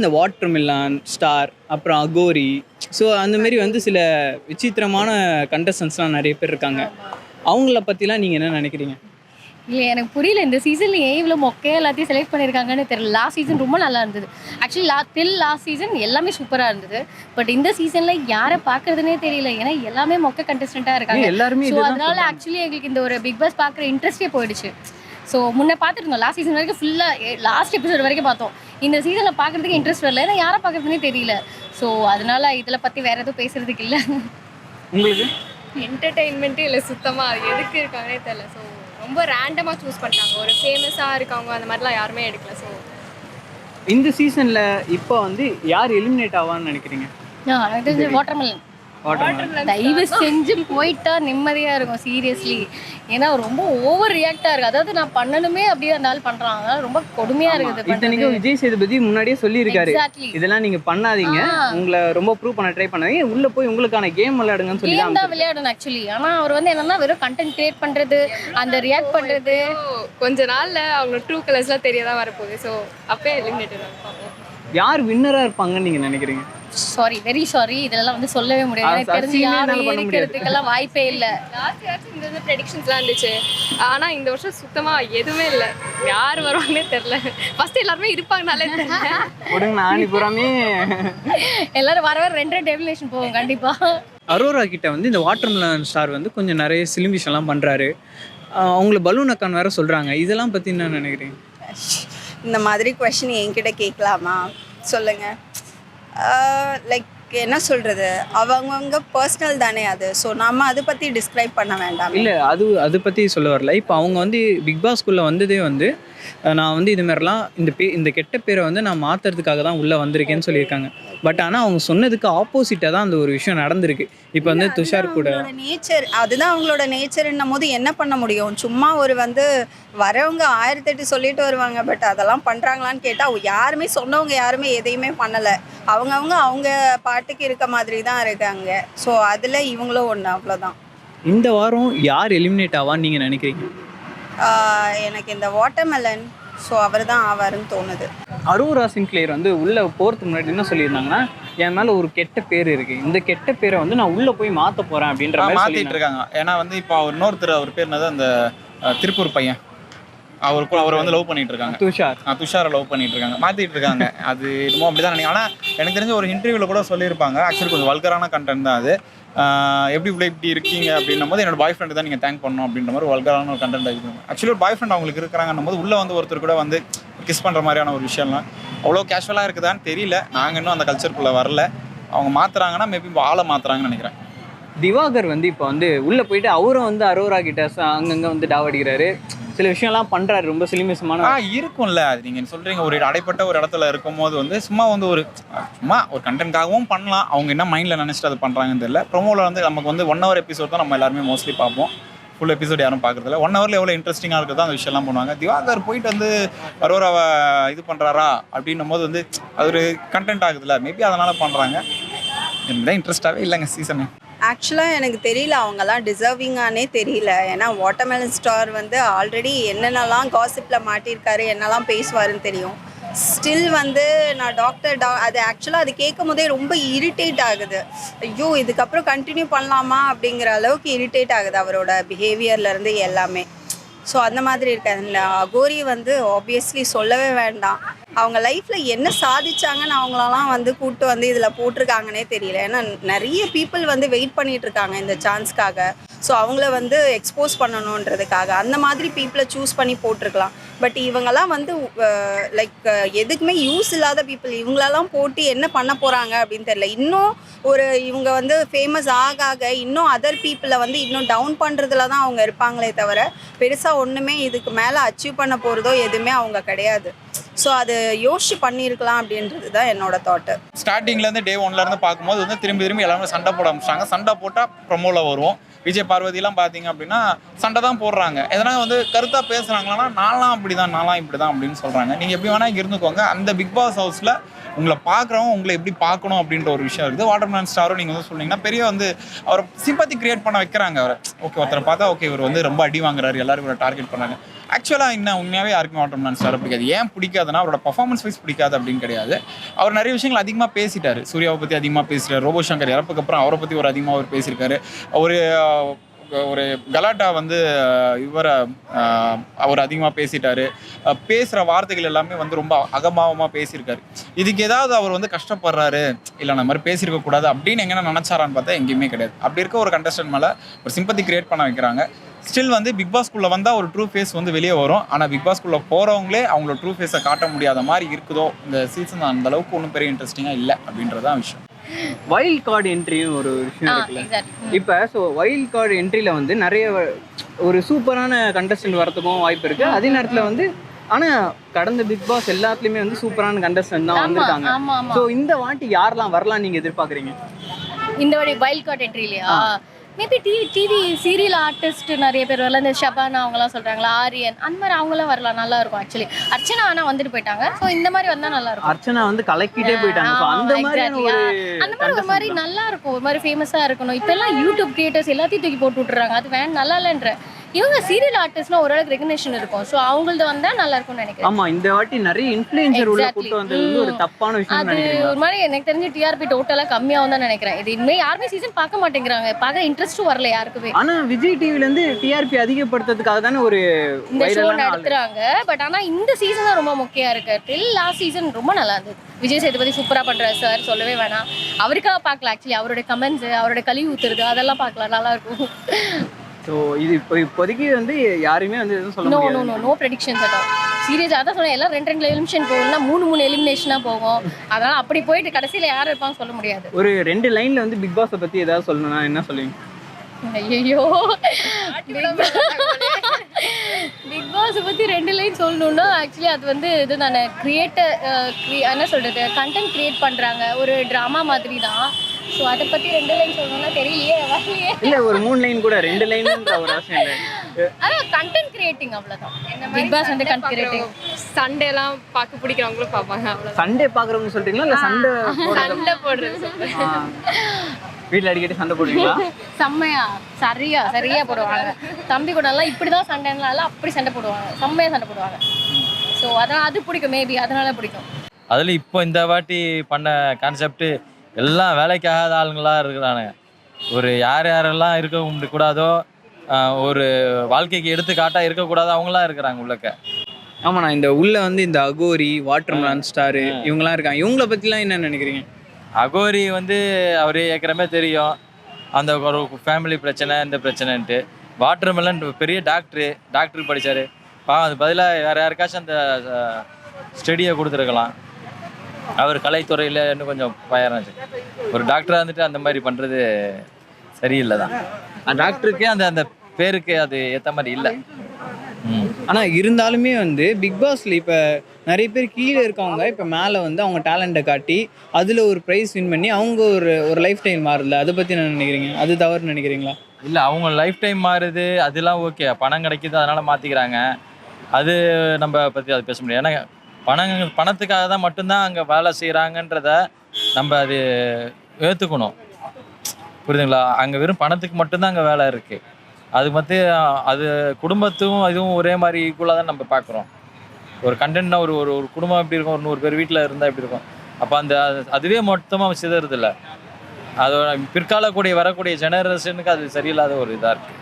இந்த water Milan star அப்புறம் Aghori. So அந்த மாதிரி வந்து சில விசித்திரமான கண்டஸ்டன்ஸ்லாம் நிறைய பேர் இருக்காங்க. அவங்கள பற்றிலாம் நீங்கள் என்ன நினைக்கிறீங்க? இல்லை, எனக்கு புரியல இந்த சீசனில் ஏன் இவ்வளோ மொக்கையாக எல்லாத்தையும் செலக்ட் பண்ணியிருக்காங்கன்னு தெரியல. லாஸ்ட் சீசன் ரொம்ப நல்லா இருந்தது. ஆக்சுவலி லாஸ்ட் சீசன் எல்லாமே சூப்பராக இருந்தது. பட் இந்த சீசனில் யாரை பார்க்குறதுனே தெரியல. ஏன்னா எல்லாமே மொக்க கண்டஸ்டண்ட்டாக இருக்காங்க எல்லாருமே. ஸோ அதனால ஆக்சுவலி எங்களுக்கு இந்த ஒரு பிக் பாஸ் பார்க்குற இன்ட்ரெஸ்டே போயிடுச்சு. ஸோ முன்னே பார்த்துருந்தோம், லாஸ்ட் சீசன் வரைக்கும் ஃபுல்லாக லாஸ்ட் எபிசோட் வரைக்கும் பார்த்தோம். இந்த சீசனில் பார்க்குறதுக்கு இன்ட்ரெஸ்ட் வரல, ஏன்னா யாரை பார்க்குறதுனே தெரியல. ஸோ அதனால இதில் பற்றி வேறு எதுவும் பேசுறதுக்கு இல்லை. உங்களுக்கு என்டர்டெயின்மெண்ட்டே இல்லை சுத்தமாக. அது எதுக்கு இருக்காங்கன்னே தெரியல. ஸோ ரொம்ப ரேண்டமாக சூஸ் பண்ணிட்டாங்க. ஒரு ஃபேமஸாக இருக்கவங்க அந்த மாதிரிலாம் யாருமே எடுக்கல. ஸோ இந்த சீசனில் இப்போ வந்து யார் எலிமினேட் ஆவான்னு நினைக்கிறீங்க? வாட்டர்மெலன் தயவு செஞ்சு போயிட்டா நிம்மதியாக இருக்கும் சீரியஸ்லி. ஏன்னா ரொம்ப ஓவர் ரியாக்டாக இருக்குது. அதாவது நான் பண்ணணுமே அப்படியே இருந்தாலும் பண்ணுறான். அதனால ரொம்ப கொடுமையாக இருக்குது. இத்தனைக்கும் விஜய் சேதுபதி முன்னாடியே சொல்லியிருக்காரு, Exactly. இதெல்லாம் நீங்கள் பண்ணாதீங்க, உங்களை ரொம்ப ப்ரூவ் பண்ண ட்ரை பண்ணாதீங்க, உள்ளே போய் உங்களுக்கான கேம் விளையாடுங்கன்னு சொல்லி கேம் தான் விளையாடணும் ஆக்சுவலி. ஆனால் அவர் வந்து என்னன்னா வெறும் கண்டென்ட் கிரியேட் பண்ணுறது, அந்த ரியாக்ட் பண்ணுறது. கொஞ்ச நாளில் அவங்க ட்ரூ கலர்ஸ்லாம் தெரிய தான் வரப்போகுது. ஸோ அப்போயே எலிமினேட்டட் பார்ப்போம். யார் வின்னராக இருப்பாங்கன்னு நீங்கள் நினைக்கிறீங்க? சாரி, வெரி சாரி, இதெல்லாம் வந்து சொல்லவே முடியாது. எனக்கு தெரிஞ்சு யாரும் இருக்கிறதுக்கெல்லாம் வாய்ப்பே இல்லை. லாஸ்ட் இந்த ப்ரெடிக்ஷன்ஸ்லாம் இருந்துச்சு. ஆனால் இந்த வருஷம் சுத்தமாக எதுவுமே இல்லை. யார் வருவாங்கன்னே தெரில. ஃபர்ஸ்ட் எல்லாருமே இருப்பாங்கனாலே தெரியல. கொடுங்க நானி புறாமே எல்லாரும் வர வர 2 டெபிலேஷன் போவோம் கண்டிப்பாக. அரோரா கிட்ட வந்து இந்த வாட்டர் மிலன் ஸ்டார் வந்து கொஞ்சம் நிறைய சிலிமிஷன்லாம் பண்ணுறாரு. அவங்கள பலூன் அக்கான் வேற சொல்கிறாங்க. இதெல்லாம் பற்றி என்ன நினைக்கிறீங்க? இந்த மாதிரி கொஷின் என்கிட்ட கேட்கலாமா? சொல்லுங்கள். லைக் என்ன சொல்கிறது, அவங்கவுங்க பர்சனல் தானே அது. ஸோ நம்ம அதை பற்றி டிஸ்கிரைப் பண்ண வேண்டாம். இல்லை, அதை பற்றி சொல்ல வரல. இப்போ அவங்க வந்து பிக் பாஸ்குள்ளே வந்ததே வந்து நான் வந்து இது மாதிரிலாம் இந்த கெட்ட பேரை வந்து நான் மாற்றுறதுக்காக தான் உள்ளே வந்திருக்கேன்னு சொல்லியிருக்காங்க. பட் ஆனால் அவங்க சொன்னதுக்கு ஆப்போசிட்டாக தான் அந்த ஒரு விஷயம் நடந்திருக்கு. இப்போ வந்து துஷார் கூட நேச்சர், அதுதான் அவங்களோட நேச்சர்ன்னும் போது என்ன பண்ண முடியும்? சும்மா ஒரு வந்து வரவங்க 1008 சொல்லிட்டு வருவாங்க. பட் அதெல்லாம் பண்ணுறாங்களான்னு கேட்டால் யாருமே சொன்னவங்க யாருமே எதையுமே பண்ணலை. அவங்க பாட்டுக்கு இருக்க மாதிரி தான் இருக்காங்க. ஸோ அதில் இவங்களும் ஒன்று, அவ்வளோதான். இந்த வாரம் யார் எலிமினேட் ஆவான்னு நீங்கள் நினைக்கிறீங்க? எனக்கு இந்த வாட்டர்மெலன், ஸோ அவர் தான் ஆவாருன்னு தோணுது. அரோரா சின்க்ளேர் வந்து உள்ளே போகிறதுக்கு முன்னாடி என்ன சொல்லியிருந்தாங்கன்னா, என் மேலே ஒரு கெட்ட பேர் இருக்குது, இந்த கெட்ட பேரை வந்து நான் உள்ளே போய் மாற்ற போகிறேன் அப்படின்ற மாதிரி மாற்றிட்டு இருக்காங்க. ஏன்னா வந்து இப்போ இன்னொருத்தர் அவர் பேர் என்னது, அந்த திருப்பூர் பையன், அவர் வந்து லவ் பண்ணிட்டு இருக்காங்க. துஷாரை லவ் பண்ணிட்டு இருக்காங்க, மாற்றிட்டு இருக்காங்க. அது இன்னமும் அப்படி தான் நினைக்கிறேன். ஆனால் எனக்கு தெரிஞ்ச ஒரு இன்டர்வியூவில் கூட சொல்லியிருப்பாங்க. ஆக்சுவலி கொஞ்சம் வல்கரான கண்டென்ட் தான் அது. எப்படி இப்படி இருக்கீங்க அப்படின்னும் போது என்னோட பாய் ஃப்ரெண்டு தான் நீங்கள் தேங்க் பண்ணணும் அப்படின்ற மாதிரி வல்கரான ஒரு கண்டென்ட் ஆகிருக்காங்க. ஆக்சுவலி ஒரு பாய் ஃப்ரெண்ட் அவங்களுக்கு இருக்கிறாங்கன்னும் போது உள்ளே வந்து ஒருத்தர் கூட வந்து கிஸ் பண்ணுற மாதிரியான ஒரு விஷயம்லாம் அவ்வளோ கேஷுவலாக இருக்குதான்னு தெரியல. நாங்கள் இன்னும் அந்த கல்ச்சருக்குள்ளே வரல. அவங்க மாற்றுறாங்கன்னா மேபி ஆளை மாற்றுறாங்கன்னு நினைக்கிறேன். திவாகர் வந்து இப்போ வந்து உள்ளே போயிட்டு அவரும் வந்து அரோரா கிட்ட அங்கங்கே வந்து டாவடிக்கிறாரு, சில விஷயம்லாம் பண்ணுறாரு, ரொம்ப சிலிமிசமான இருக்கும்ல. அது நீங்கள் சொல்கிறீங்க, ஒரு அடைப்பட்ட ஒரு இடத்துல இருக்கும்போது வந்து சும்மா ஒரு கண்டென்ட்காகவும் பண்ணலாம். அவங்க என்ன மைண்டில் நினச்சிட்டு அது பண்ணுறாங்கன்னு தெரியல. ப்ரோமோவில் வந்து நமக்கு வந்து 1 hour எபிசோட் தான் நம்ம எல்லாருமே மோஸ்ட்லி பார்ப்போம். ஃபுல் எபிசோட் யாரும் பார்க்குறதில்ல. 1 hourல எவ்வளோ இன்ட்ரெஸ்டிங்காக இருக்குதோ அந்த விஷயம்லாம் பண்ணுவாங்க. திவாகர் போயிட்டு வந்து அரோராவை இது பண்ணுறாரா அப்படின்னும் போது வந்து அது ஒரு கண்டென்ட் ஆகுதுல்ல, மேபி அதனால் பண்ணுறாங்க. எனக்கு தான் இன்ட்ரெஸ்டாகவே இல்லைங்க சீசனு. ஆக்சுவலாக எனக்கு தெரியல அவங்கெல்லாம் டிசர்விங்கானே தெரியல. ஏன்னா வாட்டர்மெலன் ஸ்டார் வந்து ஆல்ரெடி என்னென்னலாம் காசிப்பில் மாட்டியிருக்காரு, என்னெல்லாம் பேசுவாருன்னு தெரியும். ஸ்டில் வந்து நான் அது ஆக்சுவலாக அது கேட்கும் போதே ரொம்ப இரிட்டேட் ஆகுது. ஐயோ இதுக்கப்புறம் கண்டினியூ பண்ணலாமா அப்படிங்கிற அளவுக்கு இரிட்டேட் ஆகுது அவரோட பிஹேவியர்லேருந்து எல்லாமே. ஸோ அந்த மாதிரி இருக்காது. அகோரி வந்து ஆப்வியஸ்லி சொல்லவே வேண்டாம். அவங்க லைஃப்பில் என்ன சாதிச்சாங்கன்னு அவங்களெல்லாம் வந்து கூப்பிட்டு வந்து இதில் போட்டிருக்காங்கன்னே தெரியல. ஏன்னா நிறைய பீப்புள் வந்து வெயிட் பண்ணிகிட்ருக்காங்க இந்த சான்ஸ்க்காக. ஸோ அவங்கள வந்து எக்ஸ்போஸ் பண்ணணுன்றதுக்காக அந்த மாதிரி பீப்புளை சூஸ் பண்ணி போட்டிருக்கலாம். பட் இவங்கெல்லாம் வந்து லைக் எதுக்குமே யூஸ் இல்லாத பீப்புள். இவங்களெல்லாம் போட்டு என்ன பண்ண போகிறாங்க அப்படின்னு தெரியல. இன்னும் இவங்க வந்து ஃபேமஸ் ஆக இன்னும் அதர் பீப்புளை வந்து இன்னும் டவுன் பண்ணுறதுல தான் அவங்க இருப்பாங்களே தவிர பெருசாக ஒன்றுமே இதுக்கு மேலே அச்சீவ் பண்ண போகிறதோ எதுவுமே அவங்க கிடையாது. ஸோ அது யோசிச்சு பண்ணியிருக்கலாம் அப்படின்றது தான் என்னோட தாட்டு. ஸ்டார்டிங்லேருந்து டே 1லேருந்து பார்க்கும்போது வந்து திரும்பி எல்லாமே சண்டை போட ஆரம்பிச்சாங்க. சண்டை போட்டால் ப்ரொமோவில் வருவோம். விஜய் பார்வதிலாம் பார்த்தீங்க அப்படின்னா சண்டை தான் போடுறாங்க. எதனா வந்து கருத்தாக பேசுகிறாங்களா, நான்லாம் இப்படி தான் இப்படி தான் அப்படின்னு சொல்கிறாங்க. நீங்கள் எப்படி வேணால் இங்கே இருந்துக்கோங்க. அந்த பிக் பாஸ் ஹவுஸில் உங்களை பார்க்குறவங்க உங்களை எப்படி பார்க்கணும் அப்படின்ற ஒரு விஷயம் இருக்குது. வாட்டர்மெலன் ஸ்டாரும் நீங்கள் வந்து சொன்னீங்கன்னா பெரிய வந்து அவரை சிம்பத்தி கிரியேட் பண்ண வைக்கிறாங்க. அவரை ஓகே ஒருத்தரை பார்த்தா ஓகே இவர் வந்து ரொம்ப அடி வாங்குறாரு, எல்லாரும் இவரை டார்கெட் பண்ணாங்க. ஆக்சுவலாக இன்னும் உண்மையாகவே யாருக்குமே வாட்டர்மெலன் ஸ்டாரை பிடிக்காது. ஏன் பிடிக்காதுன்னா அவரோட பர்ஃபார்மன்ஸ் வைஸ் பிடிக்காது அப்படின்னு கிடையாது. அவர் நிறைய விஷயங்கள் அதிகமாக பேசிட்டாரு. சூர்யாவை பற்றி அதிகமாக பேசிட்டார். ரோபோ சங்கர் இறப்புக்கு அப்புறம் அவரை பற்றி ஒரு அதிகமாக அவர் பேசியிருக்காரு. ஒரு கலாட்டா வந்து இவரை அவர் அதிகமாக பேசிட்டாரு. பேசுகிற வார்த்தைகள் எல்லாமே வந்து ரொம்ப அகபாவமாக பேசியிருக்காரு. இதுக்கு ஏதாவது அவர் வந்து கஷ்டப்படுறாரு, இல்லை அந்த மாதிரி பேசியிருக்கக்கூடாது அப்படின்னு எங்கன்னா நினச்சாரான்னு பார்த்தா எங்கேயுமே கிடையாது. அப்படி இருக்க ஒரு கண்டஸ்டன்ட் மேலே ஒரு சிம்பத்தி கிரியேட் பண்ண வைக்கிறாங்க. ஸ்டில் வந்து பிக் பாஸ்குள்ளே வந்தால் ஒரு ட்ரூ ஃபேஸ் வந்து வெளியே வரும். ஆனால் பிக் பாஸ்குள்ளே போகிறவங்களே அவங்களோட ட்ரூ ஃபேஸை காட்ட முடியாத மாதிரி இருக்குதோ இந்த சீசன் அந்த அளவுக்கு ஒன்றும் பெரிய இன்ட்ரெஸ்டிங்காக இல்லை அப்படின்றதான் விஷயம். வைல்ட் கார்டு என்ட்ரியும் ஒரு விஷயம் இருக்குல்ல. எக்ஸாக்ட்லி. இப்போ ஸோ வைல்ட் கார்டு என்ட்ரியில் வந்து நிறைய ஒரு சூப்பரான கண்டஸ்டன்ட் வரதுக்கும் வாய்ப்பு இருக்குது. அதே நேரத்தில் வந்து ஆனால் கடந்த பிக் பாஸ் எல்லாத்துலேயுமே வந்து சூப்பரான கண்டஸ்டன்ட் தான் வந்திருக்காங்க. ஆமா ஆமா. ஸோ இந்த வாட்டி யாரெல்லாம் வரலாம் நீங்கள் எதிர்பார்க்குறீங்க? இந்த வாட்டி வைல்ட் கார்ட் என்ட்ரி இல்லையா? மேபி டிவி சீரியல் ஆர்டிஸ்ட் நிறைய பேர் வரலாம். இந்த ஷபானா அவங்கலாம் சொல்றாங்களா, ஆரியன் அந்த மாதிரி அவங்களாம் வரலாம், நல்லா இருக்கும் ஆக்சுவலி. அர்ச்சனா ஆனா வந்துட்டு போயிட்டாங்க. ஸோ இந்த மாதிரி வந்தா நல்லா இருக்கும். அர்ச்சனா வந்து கலக்கிட்டே போயிட்டாங்க. ஸோ அந்த மாதிரி அந்த மாதிரி ஒரு மாதிரி நல்லா இருக்கும், ஒரு மாதிரி ஃபேமஸா இருக்கணும். இப்போ எல்லாம் யூடியூப் கிரியேட்டர்ஸ் எல்லாத்தையும் தூக்கி போட்டு விட்டுறாங்க. அது நல்லா இல்லைன்ற இவங்க சீரியல் ஆர்டிஸ்ட்லாம் ஓரளவுக்கு ரெகக்னேஷன் இருக்கும். ஸோ அவங்களது வந்தா நல்லா இருக்கும்னு நினைக்கிறேன். ஆமா, இந்த வாட்டி நிறைய இன்ஃப்ளூயன்சர் உள்ள கூட்டு வந்தது வந்து ஒரு தப்பான விஷயம் அது நினைக்கிறேன். ஒரு மாதிரி எனக்கு தெரிஞ்சு டிஆர்பி டோட்டலா கம்மியாகும் தான் நினைக்கிறேன். இது இனிமே யாருமே சீசன் பார்க்க மாட்டேங்கிறாங்க. பார்க்க இன்ட்ரெஸ்ட்டும் வரல யாருக்குமே. ஆனா விஜய் டிவில இருந்து டிஆர்பி அதிகப்படுத்துறதுக்காக தானே ஒரு இந்த ஷோ நடத்துறாங்க. பட் ஆனா இந்த சீசன் தான் ரொம்ப முக்கியம் இருக்கு. டில் லாஸ்ட் சீசன் ரொம்ப நல்லா இருந்தது. விஜய் சேதுபதி சூப்பரா பண்றாரு சார், சொல்லவே வேணாம். அவருக்காக பார்க்கலாம் ஆக்சுவலி. அவரோட கமெண்ட்ஸ், அவரோட கழிவு ஊத்துறது அதெல்லாம் பார்க்கலாம், நல்லா இருக்கும். ஸோ இது இப்போதைக்கு வந்து யாருமே வந்து எதுவும் சொல்ல முடியாது. No predictions at all. சீரியஸாக அதான் சொன்னேன், எல்லாம் 2 எலிமினேஷன் போகும்னா 3 எலிமினேஷனாக போகும். அதனால அப்படி போயிட்டு கடைசியில் யார் இருப்பாங்க சொல்ல முடியாது. ஒரு 2 லைன்ல வந்து பிக் பாஸை பத்தி ஏதாவது சொல்லணும்னா என்ன சொல்லுவீங்க? ஐயோ, பிக் பாஸை பற்றி 2 லைன் சொல்லணும்னா ஆக்சுவலி அது வந்து இது தானே, என்ன சொல்கிறது, கண்டென்ட் க்ரியேட் பண்ணுறாங்க, ஒரு ட்ராமா மாதிரி தான். ஸோ அதை பற்றி 2 லைன் சொல்லணும்னா தெரியலையே, வரலையே. இல்லை ஒரு 3 லைன் கூட, 2 லைன்ன்ற ஒரு அவசியம் இல்லை. அதான் கண்டென்ட் கிரியேட்டிங், அவ்வளோதான். பிக் பாஸ் வந்து கண்டென்ட் கிரியேட்டிங். சண்டேலாம் பார்க்க பிடிக்கிறவங்களும் பார்ப்பாங்க, அவ்வளோ. சண்டே பார்க்குறவங்க சொல்கிறீங்களா இல்லை சண்டை போடுறது? வீட்டில் அடிக்கடி சண்டை போடுவீங்களா? செம்மையா சரியா போடுவாங்க. தம்பி கூட எல்லாம் இப்படிதான் சண்டைனால அப்படி சண்டை போடுவாங்க, செம்மையா சண்டை போடுவாங்க. ஸோ அதனால அது பிடிக்கும், மேபி அதனால பிடிக்கும். அதில் இப்போ இந்த வாட்டி பண்ண கான்செப்ட் எல்லாம் வேலைக்காகாத ஆளுங்களாக இருக்கிறானுங்க. ஒரு யாரெல்லாம் இருக்க கூடாதோ, ஒரு வாழ்க்கைக்கு எடுத்துக்காட்டாக இருக்கக்கூடாதோ அவங்களாம் இருக்கிறாங்க உள்ளக்க. ஆமாண்ணா, இந்த உள்ள வந்து இந்த அகோரி, வாட்டர்மெலன் ஸ்டாரு இவங்கெல்லாம் இருக்காங்க. இவங்கள பற்றிலாம் என்ன நினைக்கிறீங்க? அகோரி வந்து அவரே ஏற்கனவே தெரியும், அந்த ஒரு ஃபேமிலி பிரச்சனை இந்த பிரச்சனைன்ட்டு. வாட்டர்மெலன் பெரிய டாக்டருக்கு படித்தார். அது பதிலாக வேறு யாருக்காச்சும் அந்த ஸ்டடியை கொடுத்துருக்கலாம். அவர் கலைத்துறையில் இன்னும் கொஞ்சம் பயராச்சு. ஒரு டாக்டராக இருந்துட்டு அந்த மாதிரி பண்ணுறது சரியில்லை தான். டாக்டருக்கே அந்த பேருக்கு அது ஏற்ற மாதிரி இல்லை. ஆனால் இருந்தாலுமே வந்து பிக் பாஸில் இப்போ நிறைய பேர் கீழே இருக்கவங்க இப்போ மேலே வந்து அவங்க டேலண்ட்டை காட்டி அதில் ஒரு ப்ரைஸ் வின் பண்ணி அவங்க ஒரு லைஃப் டைம் மாறுது. அதை பற்றி என்ன நினைக்கிறீங்க? அது தவறு நினைக்கிறீங்களா? இல்லை, அவங்க லைஃப் டைம் மாறுது, அதெல்லாம் ஓகே. பணம் கிடைக்குது அதனால் மாற்றிக்கிறாங்க. அது நம்ம பற்றி அது பேச முடியாது. ஏன்னா பணத்துக்காக தான் மட்டும்தான் அங்கே வேலை செய்கிறாங்கன்றத நம்ம அது ஏற்றுக்கணும். புரியுதுங்களா? அங்கே வெறும் பணத்துக்கு மட்டும்தான் அங்கே வேலை இருக்குது. அது குடும்பத்தும் இதுவும் ஒரே மாதிரி ஈக்குவலாக தான் நம்ம பார்க்குறோம். ஒரு கண்டென்ட்னா ஒரு குடும்பம் எப்படி இருக்கும், ஒரு 100 பேர் வீட்டில் இருந்தால் எப்படி இருக்கும். அப்போ அதுவே மொத்தமாக சிதறது இல்லை. அதோட பிற்கால வரக்கூடிய ஜெனரேஷனுக்கு அது சரியில்லாத ஒரு இதாக இருக்குது.